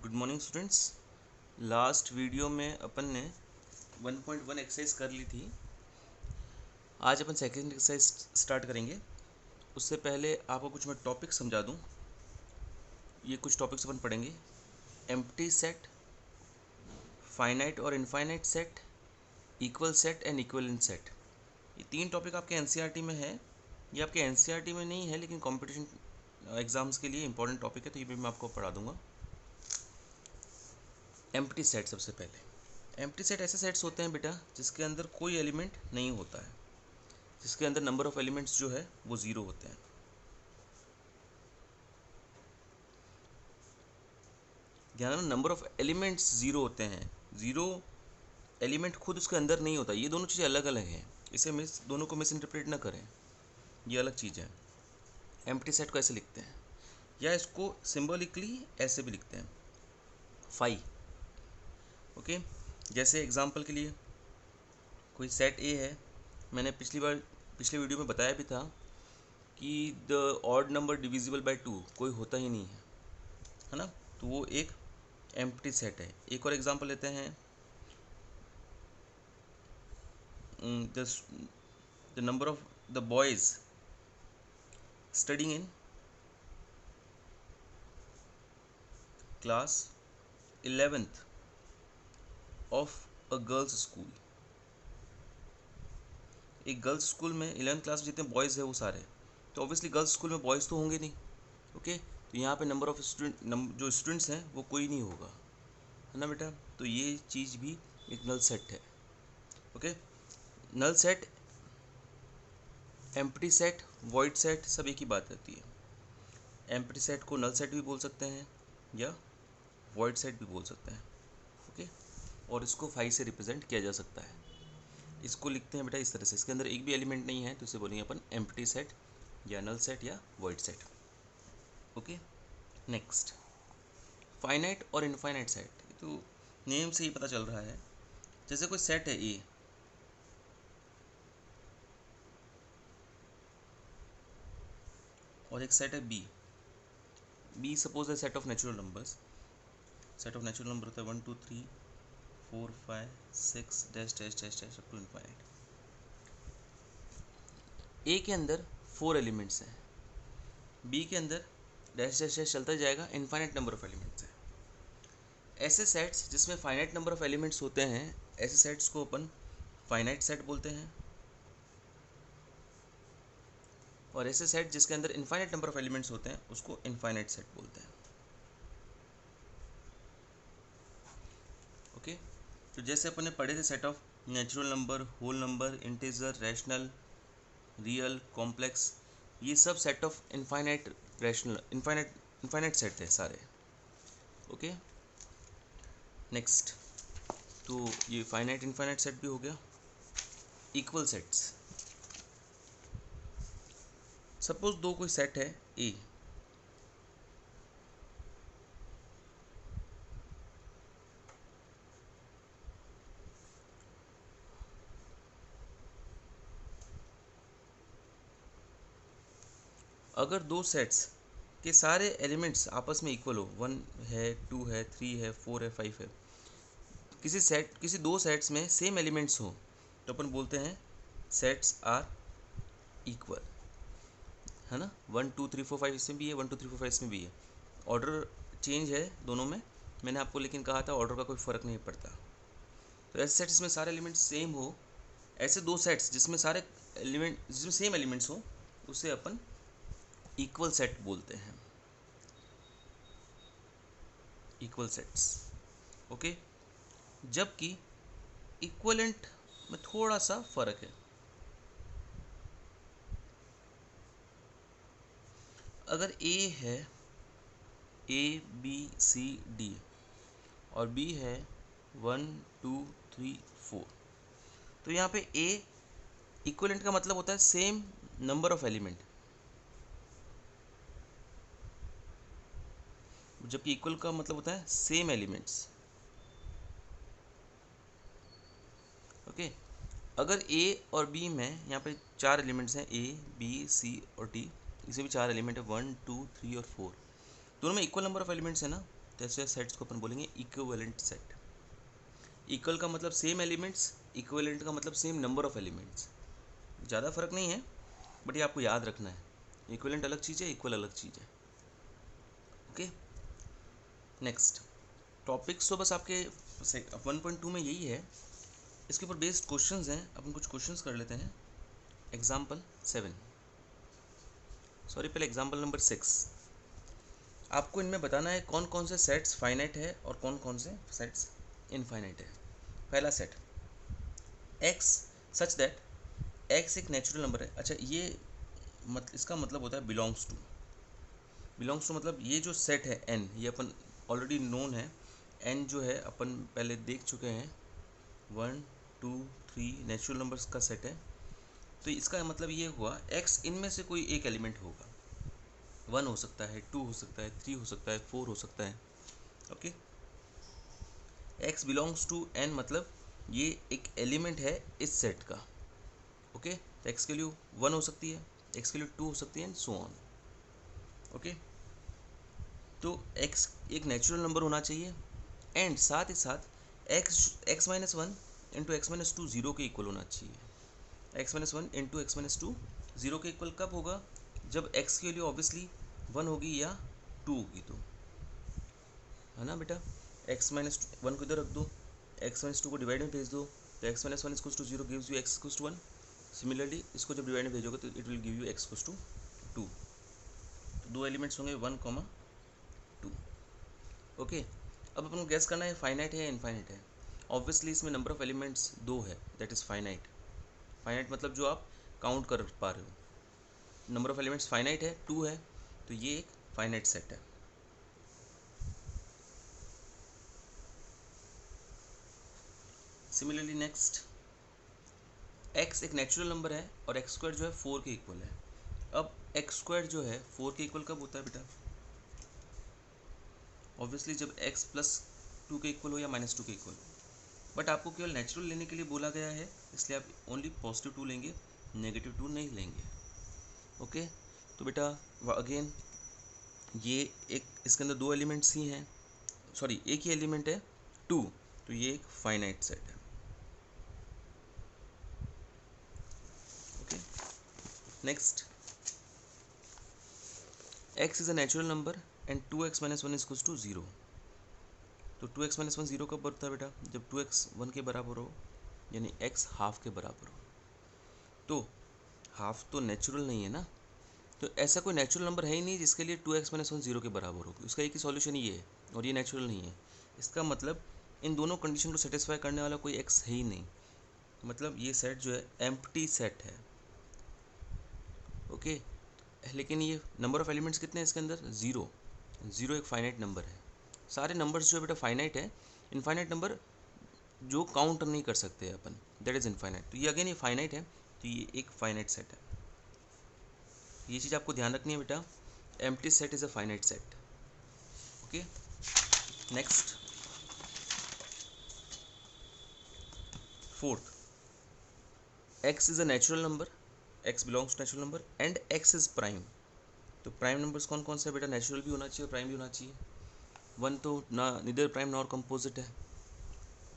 Good morning students. Last video में अपन ने 1.1 exercise कर ली थी। आज अपन सेकेंड एक्सरसाइज स्टार्ट करेंगे। उससे पहले आपको कुछ मैं टॉपिक समझा दूं। ये कुछ टॉपिक्स अपन पढ़ेंगे। एम्प्टी सेट, फाइनाइट और infinite set, equal set and equivalent set. ये तीन टॉपिक आपके एनसीईआरटी में है। ये आपके एनसीईआरटी में नहीं है, लेकिन कंपटीशन एग्जाम्स के लिए इंपॉर्टेंट टॉपिक है, तो ये भी मैं आपको पढ़ा दूंगा। एम्प्टी सेट, सबसे पहले एम्प्टी सेट ऐसे सेट्स होते हैं बेटा जिसके अंदर कोई एलिमेंट नहीं होता है, जिसके अंदर नंबर ऑफ एलिमेंट्स जो है वो ज़ीरो होते हैं। ध्यान रखना, नंबर ऑफ एलिमेंट्स ज़ीरो होते हैं। ज़ीरो एलिमेंट खुद उसके अंदर नहीं होता। ये दोनों चीज़ें अलग अलग हैं, इसे दोनों को मिस इंटरप्रेट ना करें, ये अलग चीज़ है। एम्प्टी सेट को ऐसे लिखते हैं, या इसको सिम्बॉलिकली ऐसे भी लिखते हैं, फाई। ओके, जैसे एग्जांपल के लिए कोई सेट ए है। मैंने पिछले वीडियो में बताया भी था कि the odd number divisible by 2 कोई होता ही नहीं है ना, तो वो एक एम्प्टी सेट है। एक और एग्जांपल लेते हैं, the number of the boys studying in class 11th of a girls school. एक गर्ल्स स्कूल में 11th क्लास में जितने बॉयज़ है वो सारे, तो ऑब्वियसली गर्ल्स स्कूल में बॉयज़ तो होंगे नहीं। ओके, तो यहाँ पे नंबर ऑफ जो स्टूडेंट्स हैं वो कोई नहीं होगा, है ना बेटा। तो ये चीज़ भी एक नल सेट है। Okay, null set, empty set, void set सब एक ही बात आती है। एम्प्टी सेट को नल सेट भी बोल सकते हैं या वॉइड सेट भी बोल सकते हैं। ओके, और इसको 5 से रिप्रेजेंट किया जा सकता है। इसको लिखते हैं बेटा इस तरह से, इसके अंदर एक भी एलिमेंट नहीं है, तो इसे बोलेंगे अपन एम्प्टी सेट या नल सेट या void set. Okay, next finite और इनफाइनाइट सेट। तो नेम से ही पता चल रहा है, जैसे कोई सेट है ए, और एक सेट है बी। बी सपोज है set of natural numbers. Set of natural number होता है 1 2 3 4 5 6 dash dash dash dash up to infinite. A के अंदर 4 एलिमेंट्स हैं, बी के अंदर डैश डैश डैश चलता जाएगा, इनफाइनाइट नंबर ऑफ एलिमेंट्स हैं। ऐसे सेट्स जिसमें फाइनाइट नंबर ऑफ एलिमेंट्स होते हैं, ऐसे सेट्स को अपन फाइनाइट सेट बोलते हैं। और ऐसे सेट जिसके अंदर इनफाइनाइट नंबर ऑफ एलिमेंट्स होते हैं उसको इनफाइनाइट सेट बोलते हैं। ओके, तो जैसे अपन ने पढ़े थे set of natural number, whole number, integer, rational, real, complex, ये सब set of infinite rational infinite set थे सारे। ओके, नेक्स्ट, तो ये फाइनाइट इनफाइनाइट सेट भी हो गया। इक्वल सेट्स, सपोज दो कोई सेट है ए, अगर दो सेट्स के सारे एलिमेंट्स आपस में इक्वल हो, 1 है, 2 है, 3 है, 4 है, 5 है, किसी दो सेट्स में सेम एलिमेंट्स हो, तो अपन बोलते हैं सेट्स आर इक्वल, है ना। 1 2 3 4 5 इसमें भी है, 1 2 3 4 5 इसमें भी है। ऑर्डर चेंज है दोनों में, मैंने आपको लेकिन कहा था ऑर्डर का कोई फ़र्क नहीं पड़ता। तो ऐसे सेट्स में सारे एलिमेंट्स सेम हो, ऐसे दो सेट्स जिसमें सेम एलिमेंट्स हो, उसे अपन इक्वल सेट बोलते हैं, इक्वल सेट्स। ओके, जबकि इक्वलेंट में थोड़ा सा फर्क है। अगर ए है, ए बी सी डी, और बी है 1 2 3 4, तो यहाँ पे ए इक्वलेंट का मतलब होता है सेम नंबर ऑफ एलिमेंट, जबकि इक्वल का मतलब होता है सेम एलिमेंट्स। ओके, अगर ए और बी में यहाँ पे 4 एलिमेंट्स हैं, ए बी सी और डी, इसे भी 4 एलिमेंट है, 1 2 3 और 4, दोनों में इक्वल नंबर ऑफ एलिमेंट्स है ना, तो ऐसे सेट्स को अपन बोलेंगे इक्विवेलेंट सेट। इक्वल का मतलब सेम एलिमेंट्स, इक्विवेलेंट का मतलब सेम नंबर ऑफ एलिमेंट्स। ज़्यादा फर्क नहीं है, बट ये आपको याद रखना है। इक्विवेलेंट अलग चीज़ है, इक्वल अलग चीज़ है। ओके, नेक्स्ट टॉपिक्स तो बस आपके 1.2 में यही है। इसके ऊपर बेस्ड क्वेश्चंस हैं, अपन कुछ क्वेश्चंस कर लेते हैं। एग्जाम्पल 7, सॉरी पहले एग्जाम्पल नंबर 6। आपको इनमें बताना है कौन कौन से सेट्स फाइनाइट है और कौन कौन से सेट्स इनफाइनाइट है। पहला set x such that x एक नेचुरल नंबर है। अच्छा, ये इसका मतलब होता है बिलोंग्स टू मतलब ये जो सेट है n, ये अपन ऑलरेडी नोन है। n जो है अपन पहले देख चुके हैं, 1 2 3 नेचुरल नंबर्स का सेट है। तो इसका मतलब ये हुआ x इनमें से कोई एक एलिमेंट होगा। 1 हो सकता है, 2 हो सकता है, 3 हो सकता है, 4 हो सकता है। Okay, x belongs to n मतलब ये एक एलिमेंट है इस सेट का। ओके, तो x के लिए 1 हो सकती है, x के लिए 2 हो सकती है, एंड सो ऑन। ओके, तो x एक नेचुरल नंबर होना चाहिए, एंड साथ ही साथ x minus 1 into x minus 2 zero के इक्वल होना चाहिए। x minus 1 into x minus 2 zero के इक्वल कब होगा? जब x के लिए ऑब्वियसली 1 होगी या 2 होगी, तो है ना बेटा। x माइनस 1 को इधर रख दो, x माइनस 2 को डिवाइड में भेज दो, तो x minus 1 equals to 0 gives you x equals to 1। Similarly इसको जब डिवाइड में भेजोगे तो it will give you x equals to 2। तो दो एलिमेंट्स होंगे 1, 2। ओके, अब अपन को गैस करना है फाइनाइट है या इनफाइनाइट है। ऑब्वियसली इसमें नंबर ऑफ एलिमेंट्स 2 है, दैट इज़ फाइनाइट। फाइनाइट मतलब जो आप काउंट कर पा रहे हो। नंबर ऑफ एलिमेंट्स फाइनाइट है, 2 है, तो ये एक फाइनाइट सेट है। सिमिलरली नेक्स्ट, x एक नेचुरल नंबर है और x स्क्वायर जो है 4 के इक्वल है। अब x स्क्वायर जो है 4 के इक्वल कब होता है बेटा? ऑब्वियसली जब x प्लस 2 के इक्वल हो या माइनस 2 के इक्वल हो। बट आपको केवल नेचुरल लेने के लिए बोला गया है, इसलिए आप ओनली पॉजिटिव 2 लेंगे, नेगेटिव 2 नहीं लेंगे। ओके, तो बेटा अगेन ये एक, इसके अंदर दो एलिमेंट्स ही हैं, सॉरी एक ही एलिमेंट है 2, तो ये एक फाइनाइट सेट है। Okay, next, x is a natural number and 2x minus 1 is to 0। तो 2x माइनस 1 0 कब बढ़ता है बेटा? जब 2x 1 के बराबर हो, यानी x हाफ के बराबर हो। तो हाफ तो नेचुरल नहीं है ना, तो ऐसा कोई नेचुरल नंबर है ही नहीं जिसके लिए 2x माइनस 1 0 के बराबर हो। इसका एक ही सॉल्यूशन ये है, और ये नेचुरल नहीं है। इसका मतलब इन दोनों कंडीशन को सेटिस्फाई करने वाला कोई x है ही नहीं, मतलब ये सेट जो है एम्प्टी सेट है। ओके, लेकिन ये नंबर ऑफ एलिमेंट्स कितने हैं इसके अंदर? 0 एक फाइनाइट नंबर है। सारे नंबर्स जो है बेटा फाइनाइट है। इनफाइनाइट नंबर जो काउंट नहीं कर सकते अपन, दैट इज़ इनफाइनाइट। तो ये अगेन ये फाइनाइट है, तो ये एक फाइनाइट सेट है। ये चीज़ आपको ध्यान रखनी है बेटा, empty set is a finite set. Okay, next, fourth, x is a natural number, x belongs to natural number and x is prime. तो प्राइम नंबर्स कौन कौन से बेटा? नेचुरल भी होना चाहिए और प्राइम भी होना चाहिए। 1 तो ना निदर प्राइम नॉर कंपोजिट है।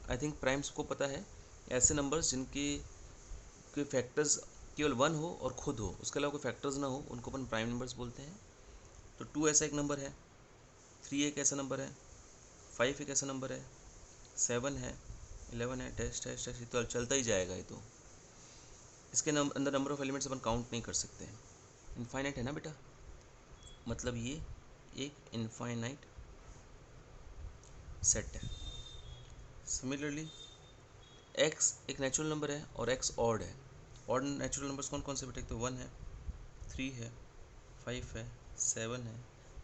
आई थिंक प्राइम्स को पता है, ऐसे नंबर्स जिनके के फैक्टर्स केवल 1 हो और खुद हो, उसके अलावा कोई फैक्टर्स ना हो, उनको अपन प्राइम नंबर्स बोलते हैं। तो 2 ऐसा एक नंबर है, 3 एक ऐसा नंबर है, 5 एक ऐसा नंबर है, 7 है, 11 है, डैश डैश डैश, तो चलता ही जाएगा। ये तो इसके अंदर number of elements upon count नहीं कर सकते हैं। इनफाइनाइट है ना बेटा, मतलब ये एक इनफाइनाइट सेट है। सिमिलरली x एक नेचुरल नंबर है और x ऑड है। ऑड नेचुरल नंबर्स कौन कौन से बेटा? तो 1 है, 3 है, 5 है, 7 है,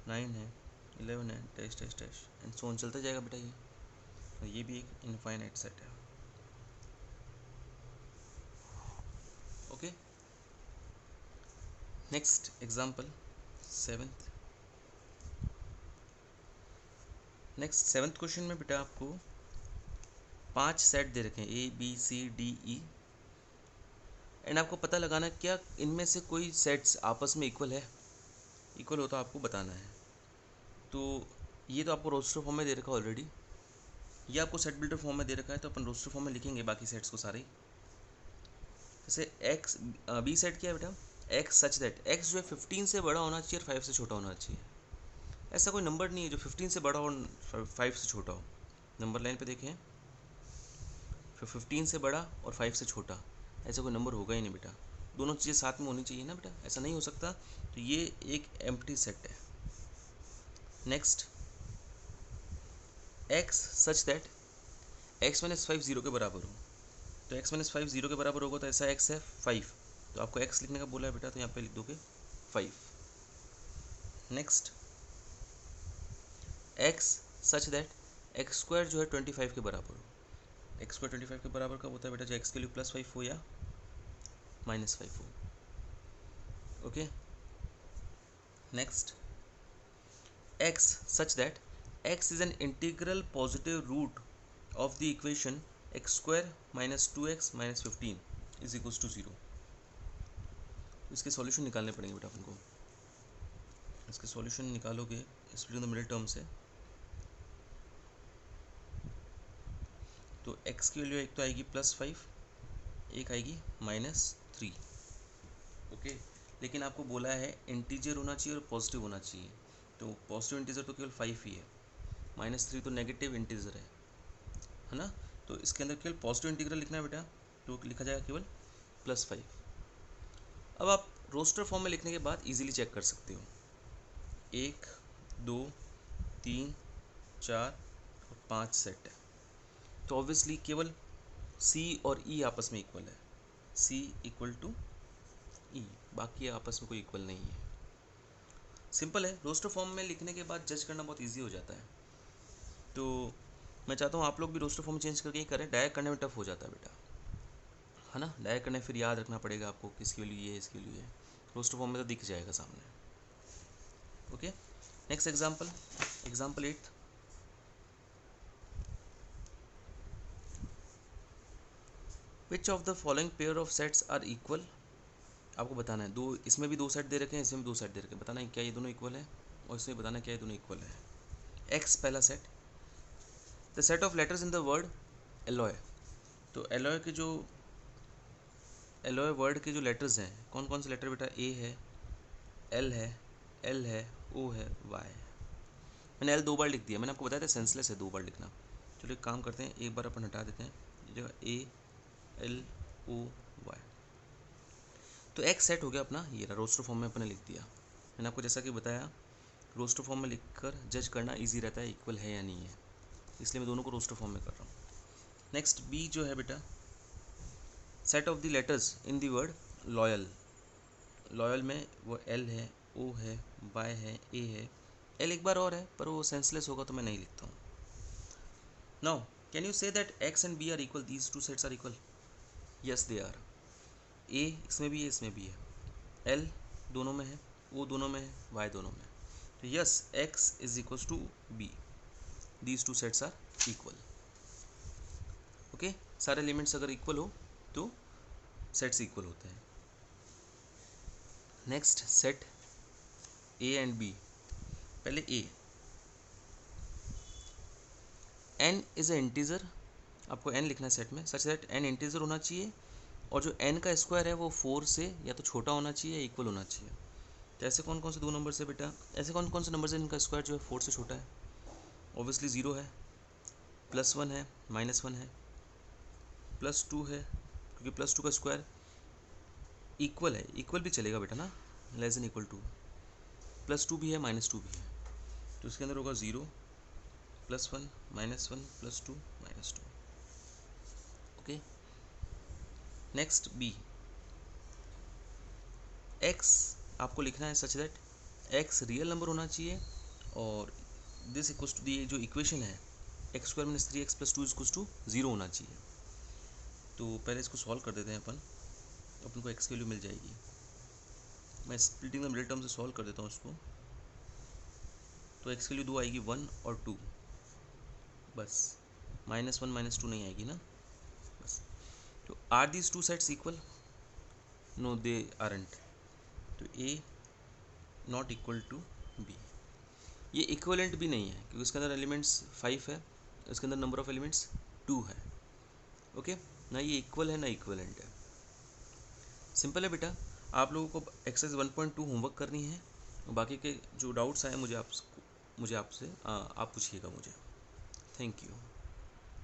9 है, 11 है, dash dash dash, and so on चलता जाएगा बेटा। ये तो ये भी एक इनफाइनाइट सेट है। Okay, next example 7th। Next 7th question में बेटा आपको 5 सेट दे रखे हैं, ABCDE, एंड आपको पता लगाना क्या इनमें से कोई सेट्स आपस में इक्वल है। इक्वल हो तो आपको बताना है। तो ये तो आपको रोस्टर फॉर्म में दे रखा है ऑलरेडी, ये आपको सेट बिल्डर फॉर्म में दे रखा है, तो अपन रोस्टर फॉर्म में लिखेंगे बाकी सेट्स को सारे। जैसे एक्स बी सेट क्या है बेटा, एक्स सच दैट एक्स जो है 15 से बड़ा होना चाहिए और 5 से छोटा होना चाहिए। ऐसा कोई नंबर नहीं है जो 15 से बड़ा हो और 5 से छोटा हो। नंबर लाइन पे देखें, फिर 15 से बड़ा और 5 से छोटा, ऐसा कोई नंबर होगा ही नहीं बेटा। दोनों चीज़ें साथ में होनी चाहिए ना बेटा, ऐसा नहीं हो सकता। तो ये एक एम्प्टी सेट है। Next, x such that x minus 5 zero के बराबर हो। तो एक्स माइनस 5 जीरो के बराबर होगा, तो ऐसा एक्स है 5, तो आपको एक्स लिखने का बोला है बेटा, तो यहाँ पे लिख दोगे 5। Next, x such that x square जो है 25 के बराबर हो। एक्स स्क्वायर 25 के बराबर कब होता है बेटा, जो एक्स के लिए +5 हो या -5 हो। Okay, next, x such that x is an integral positive root of the equation x square -2x -15 is equals to 0। इसके सॉल्यूशन निकालने पड़ेंगे बेटा अपन को। इसके सॉल्यूशन निकालोगे split in the middle term से, तो x की वैल्यू एक तो आएगी +5, एक आएगी -3। ओके, लेकिन आपको बोला है इंटीजर होना चाहिए और पॉजिटिव होना चाहिए, तो पॉजिटिव इंटीजर तो केवल 5 ही है, -3 तो नेगेटिव इंटीजर है ना। तो इसके अंदर केवल पॉजिटिव इंटीग्रल लिखना है बेटा, तो लिखा जाएगा केवल +5। अब आप रोस्टर फॉर्म में लिखने के बाद इजीली चेक कर सकते हो, 1 2 3 4 और 5 सेट है, तो ऑब्वियसली केवल C और E आपस में इक्वल है, C इक्वल टू E, बाकी आपस में कोई इक्वल नहीं है। सिंपल है, रोस्टर फॉर्म में लिखने के बाद जज करना बहुत इजी हो जाता है। तो मैं चाहता हूँ आप लोग भी रोस्टर फॉर्म चेंज करके ही करें, डायरेक्ट करने में टफ हो जाता है बेटा, है ना। डायरेक्ट करने फिर याद रखना पड़ेगा आपको किसकी वैल्यू ये है, इसकी वैल्यू ये है। रोस्टर फॉर्म में तो दिख जाएगा सामने। Okay, next example, example 8। Which of the following pair of sets are equal. आपको बताना है, दो इसमें भी दो सेट दे रखे हैं, इसमें भी दो सेट दे रखे हैं, बताना है क्या ये दोनों इक्वल है, और इसमें बताना है क्या ये दोनों इक्वल है। एक्स पहला set, the set of letters in the word alloy. तो एलॉय के जो एलॉय वर्ड के जो लेटर्स हैं, कौन कौन से लेटर बेटा, ए है, एल है, एल है, ओ है, वाई है। मैंने एल 2 बार लिख दिया, मैंने आपको बताया था सेंसलेस है 2 बार लिखना। चलो एक काम करते हैं, एक बार अपन हटा देते हैं, जगह ए एल ओ वाई। तो एक्स सेट हो गया अपना, ये रोस्टर फॉर्म में अपने लिख दिया। मैंने आपको जैसा कि बताया, रोस्टर फॉर्म में लिखकर जज करना इजी रहता है इक्वल है या नहीं है, इसलिए मैं दोनों को रोस्टर फॉर्म में कर रहा हूँ। नेक्स्ट, बी जो है बेटा, set of the letters in the word loyal. Loyal में वो एल है, ओ है, वाई है, ए है। एल एक बार और है पर वो सेंसलेस होगा तो मैं नहीं लिखता हूँ। Now can you say that X and B are equal, these two sets are equal. Yes they are. A इसमें भी है, इसमें भी है, एल दोनों में है, ओ दोनों में है, वाई दोनों में है। तो yes, x is equal to B, these two sets are equal. Okay, सारे एलिमेंट्स अगर इक्वल हो तो सेट्स इक्वल होते हैं। Next, set A and B. पहले A, n is a integer, आपको एन लिखना है सेट में, सच दैट एन इंटीजर होना चाहिए और जो एन का स्क्वायर है वो 4 से या तो छोटा होना चाहिए या इक्वल होना चाहिए। तो ऐसे कौन कौन से दो नंबर से बेटा, ऐसे कौन कौन से नंबर से इनका स्क्वायर जो है 4 से छोटा है। ऑब्वियसली 0 है, +1 है, -1 है, +2 है, क्योंकि +2 का स्क्वायर इक्वल है, इक्वल भी चलेगा बेटा ना, लेस देन इक्वल टू, +2 भी है, -2 भी है, तो इसके अंदर होगा 0 +1 -1 +2 -2। ओके, नेक्स्ट बी, एक्स आपको लिखना है सच दैट एक्स रियल नंबर होना चाहिए और दिस इक्वल्स टू दी जो इक्वेशन है x² - 3x + 2 इक्वल्स टू 0 होना चाहिए। तो पहले इसको सॉल्व कर देते हैं अपन को x की वैल्यू मिल जाएगी। मैं स्प्लिटिंग द मिडिल टर्म से सॉल्व कर देता हूँ इसको, तो x की वैल्यू 2 आएगी, 1 और 2, बस, -1 -2 नहीं आएगी ना, बस। तो are these two sets equal, no they aren't, तो A not equal to B. ये इक्वलेंट भी नहीं है क्योंकि इसके अंदर एलिमेंट्स 5 है, इसके अंदर नंबर ऑफ एलिमेंट्स 2 है। ओके, ना ये इक्वल है ना इक्वलेंट है। सिंपल है बेटा, आप लोगों को एक्सरसाइज 1.2 होमवर्क करनी है, बाकी के जो डाउट्स आए मुझे आपसे आप पूछिएगा मुझे। Thank you.